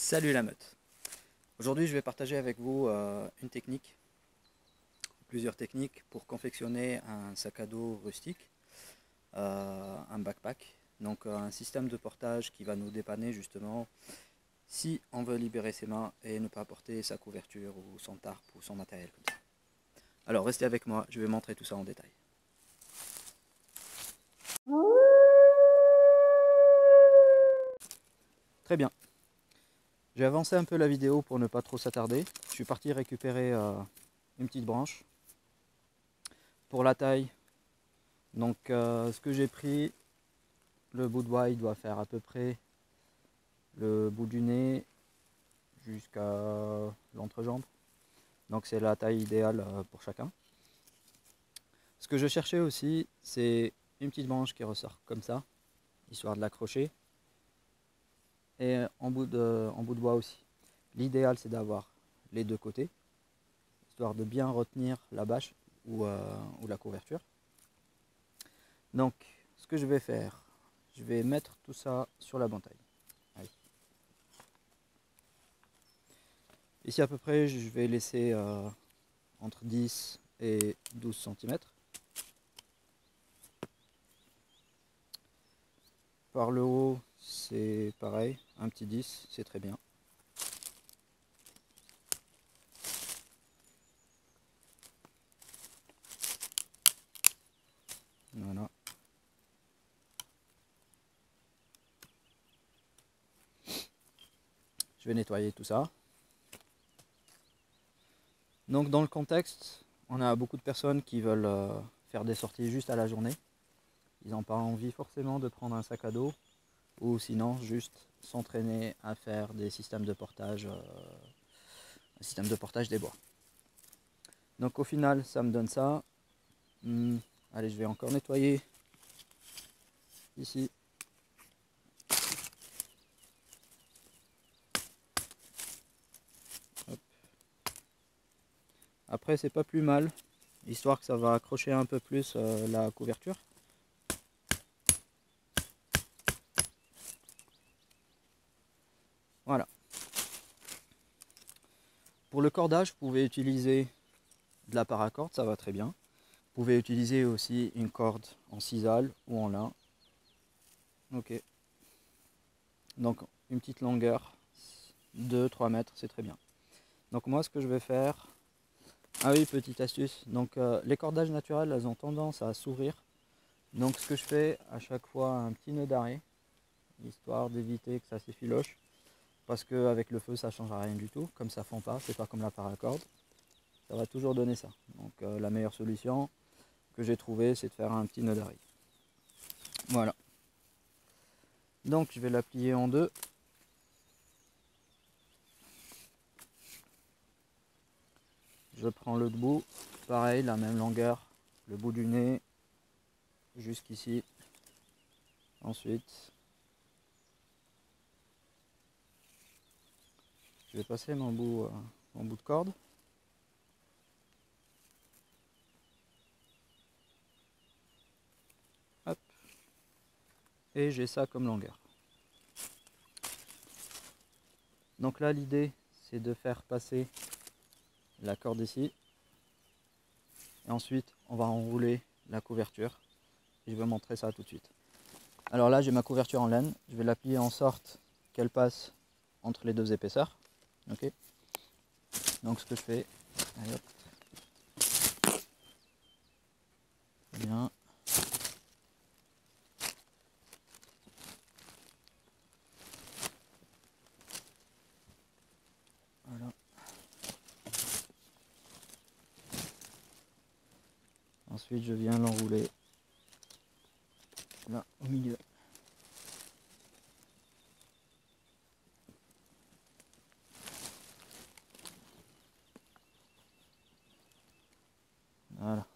Salut la meute. Aujourd'hui je vais partager avec vous une technique, plusieurs techniques pour confectionner un sac à dos rustique, un backpack. Donc un système de portage qui va nous dépanner justement si on veut libérer ses mains et ne pas porter sa couverture ou son tarp ou son matériel comme ça. Alors restez avec moi, je vais montrer tout ça en détail. Très bien. J'ai avancé un peu la vidéo pour ne pas trop s'attarder. Je suis parti récupérer une petite branche. Pour la taille, donc ce que j'ai pris, le bout de bois il doit faire à peu près le bout du nez jusqu'à l'entrejambe. Donc c'est la taille idéale pour chacun. Ce que je cherchais aussi, c'est une petite branche qui ressort comme ça, histoire de l'accrocher. Et en bout de bois aussi. L'idéal c'est d'avoir les deux côtés, histoire de bien retenir la bâche ou la couverture. Donc ce que je vais faire, je vais mettre tout ça sur la bantaille. Allez. Ici à peu près je vais laisser entre 10 et 12 cm. Par le haut c'est pareil, un petit 10 c'est très bien. Voilà. Je vais nettoyer tout ça. Donc dans le contexte, on a beaucoup de personnes qui veulent faire des sorties juste à la journée. Ils n'ont pas envie forcément de prendre un sac à dos ou sinon juste s'entraîner à faire des systèmes de portage, un système de portage des bois. Donc au final, ça me donne ça. Allez, je vais encore nettoyer ici. Hop. Après, c'est pas plus mal, histoire que ça va accrocher un peu plus la couverture. Voilà. Pour le cordage, vous pouvez utiliser de la paracorde, ça va très bien. Vous pouvez utiliser aussi une corde en sisal ou en lin. Ok. Donc une petite longueur, 2-3 mètres, c'est très bien. Donc moi ce que je vais faire, ah oui, petite astuce, donc les cordages naturels, elles ont tendance à s'ouvrir. Donc ce que je fais à chaque fois, un petit nœud d'arrêt, histoire d'éviter que ça s'effiloche. Parce qu'avec le feu ça ne changera rien du tout, comme ça fond pas, c'est pas comme la paracorde. Ça va toujours donner ça. Donc la meilleure solution que j'ai trouvée, c'est de faire un petit nœud d'arrêt. Voilà. Donc je vais la plier en deux. Je prends l'autre bout, pareil, la même longueur, le bout du nez, jusqu'ici. Ensuite, je vais passer mon bout de corde. Hop. Et j'ai ça comme longueur. Donc là, l'idée, c'est de faire passer la corde ici. Et ensuite, on va enrouler la couverture. Et je vais montrer ça tout de suite. Alors là, j'ai ma couverture en laine. Je vais la plier en sorte qu'elle passe entre les deux épaisseurs. Ok. Donc ce que je fais, allez hop. Bien. Voilà. Ensuite, je viens l'enrouler là au milieu. Voilà.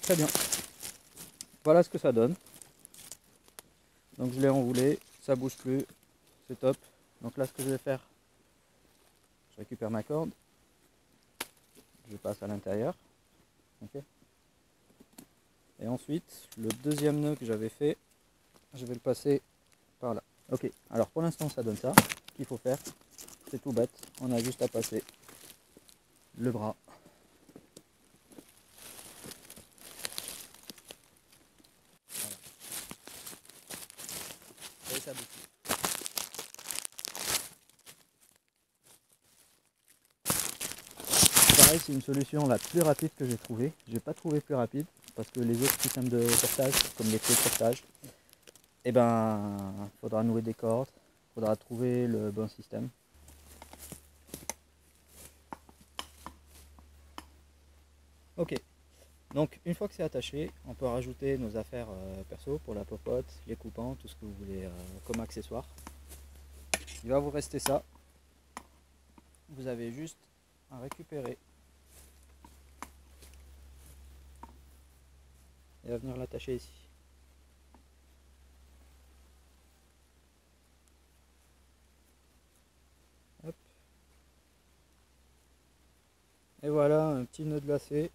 Très bien. Voilà ce que ça donne. Donc je l'ai enroulé, ça bouge plus, c'est top. Donc là ce que je vais faire, je récupère ma corde, je passe à l'intérieur. Okay. Et ensuite, le deuxième nœud que j'avais fait, je vais le passer par là. Ok, alors pour l'instant ça donne ça. Ce qu'il faut faire, c'est tout bête. On a juste à passer le bras. Voilà. Et ça bouge. Pareil, c'est une solution la plus rapide que j'ai trouvée. J'ai pas trouvé plus rapide parce que les autres systèmes de portage, comme les clés de portage, eh ben, faudra nouer des cordes, faudra trouver le bon système. Ok, donc une fois que c'est attaché, on peut rajouter nos affaires perso pour la popote, les coupants, tout ce que vous voulez comme accessoire. Il va vous rester ça. Vous avez juste à récupérer et à venir l'attacher ici. Hop. Et voilà un petit nœud de lacet.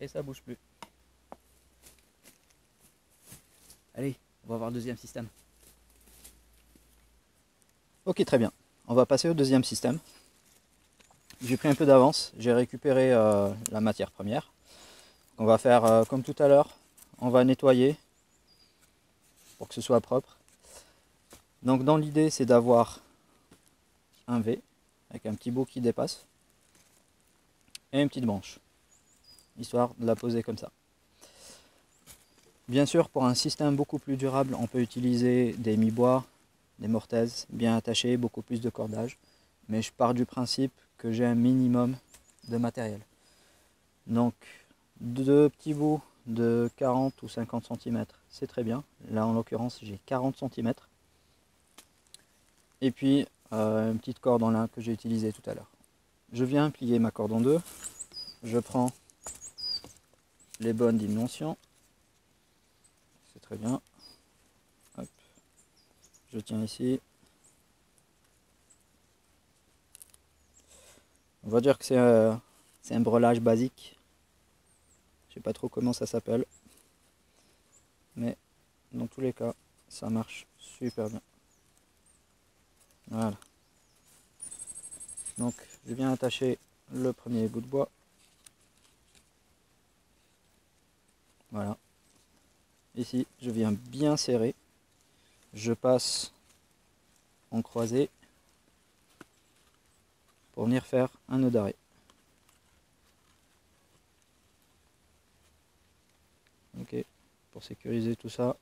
Et ça bouge plus. Allez, on va voir le deuxième système. Ok, très bien. On va passer au deuxième système. J'ai pris un peu d'avance, j'ai récupéré la matière première. On va faire comme tout à l'heure, on va nettoyer pour que ce soit propre. Donc dans l'idée c'est d'avoir un V avec un petit bout qui dépasse et une petite branche, histoire de la poser comme ça. Bien sûr, pour un système beaucoup plus durable, on peut utiliser des mi-bois, des mortaises bien attachées, beaucoup plus de cordage. Mais je pars du principe que j'ai un minimum de matériel. Donc, deux petits bouts de 40 ou 50 cm, c'est très bien. Là, en l'occurrence, j'ai 40 cm. Et puis, une petite corde en lin que j'ai utilisée tout à l'heure. Je viens plier ma corde en deux. Je prends les bonnes dimensions. C'est très bien. Hop. Je tiens ici. On va dire que c'est un breulage basique. Je sais pas trop comment ça s'appelle. Mais dans tous les cas, ça marche super bien. Voilà. Donc je viens attacher le premier bout de bois. Voilà. Ici, je viens bien serrer. Je passe en croisé pour venir faire un nœud d'arrêt. Ok, pour sécuriser tout ça.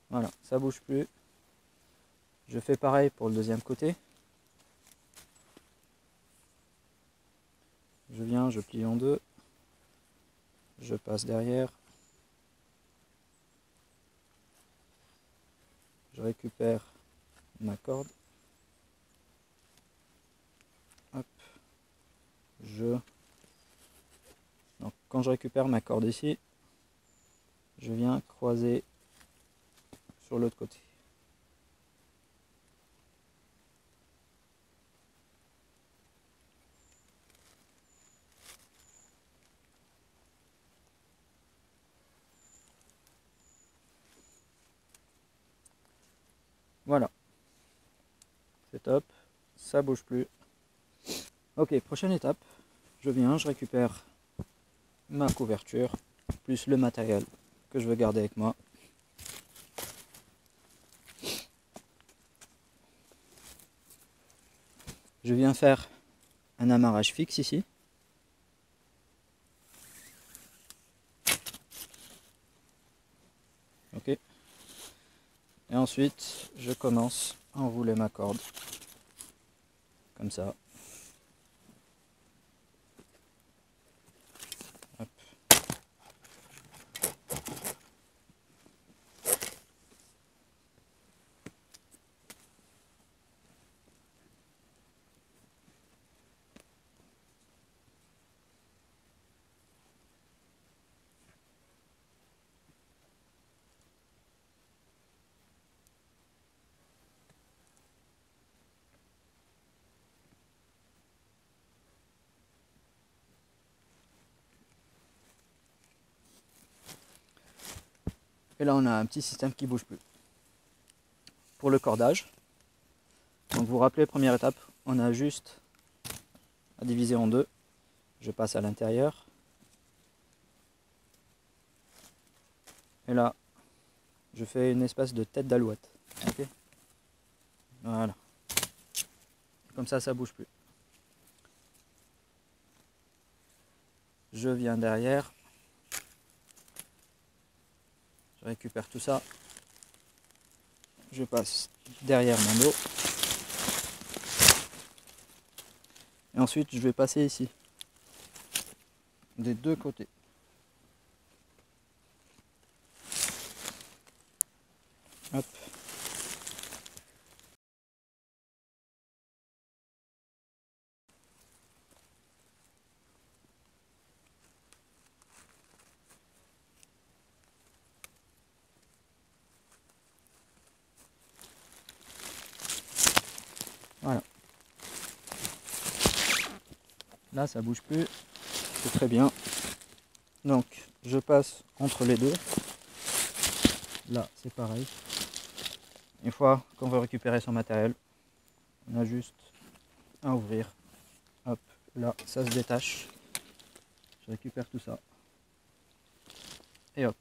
Voilà, ça bouge plus. Je fais pareil pour le deuxième côté. Je viens, je plie en deux. Je passe derrière. Je récupère ma corde. Hop. Donc quand je récupère ma corde ici, je viens croiser sur l'autre côté. Voilà, c'est top, ça bouge plus. Ok, prochaine étape, je viens, je récupère ma couverture, plus le matériel que je veux garder avec moi. Je viens faire un amarrage fixe ici. Ok. Et ensuite, je commence à enrouler ma corde. Comme ça. Hop. Et là on a un petit système qui bouge plus. Pour le cordage, donc vous vous rappelez, première étape, on a juste à diviser en deux. Je passe à l'intérieur. Et là, je fais une espèce de tête d'alouette. Okay, voilà. Comme ça bouge plus. Je viens derrière. Je récupère tout ça. Je passe derrière mon dos. Et ensuite, je vais passer ici. Des deux côtés. Hop. Voilà. Là, ça bouge plus. C'est très bien. Donc, je passe entre les deux. Là, c'est pareil. Une fois qu'on veut récupérer son matériel, on a juste à ouvrir. Hop, là, ça se détache. Je récupère tout ça. Et hop.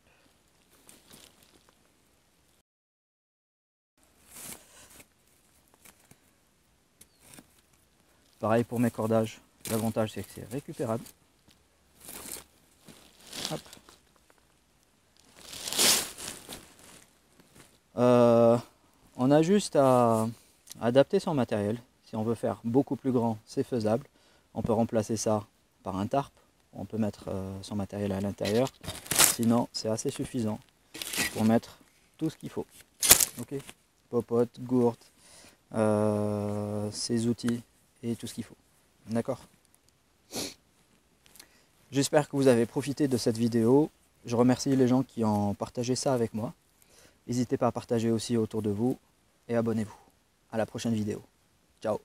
Pareil pour mes cordages. L'avantage, c'est que c'est récupérable. Hop. On a juste à adapter son matériel. Si on veut faire beaucoup plus grand, c'est faisable. On peut remplacer ça par un tarp. On peut mettre son matériel à l'intérieur. Sinon, c'est assez suffisant pour mettre tout ce qu'il faut. Ok, popote, gourde, ses outils et tout ce qu'il faut. D'accord. J'espère que vous avez profité de cette vidéo. Je remercie les gens qui ont partagé ça avec moi. N'hésitez pas à partager aussi autour de vous et abonnez-vous. À la prochaine vidéo. Ciao.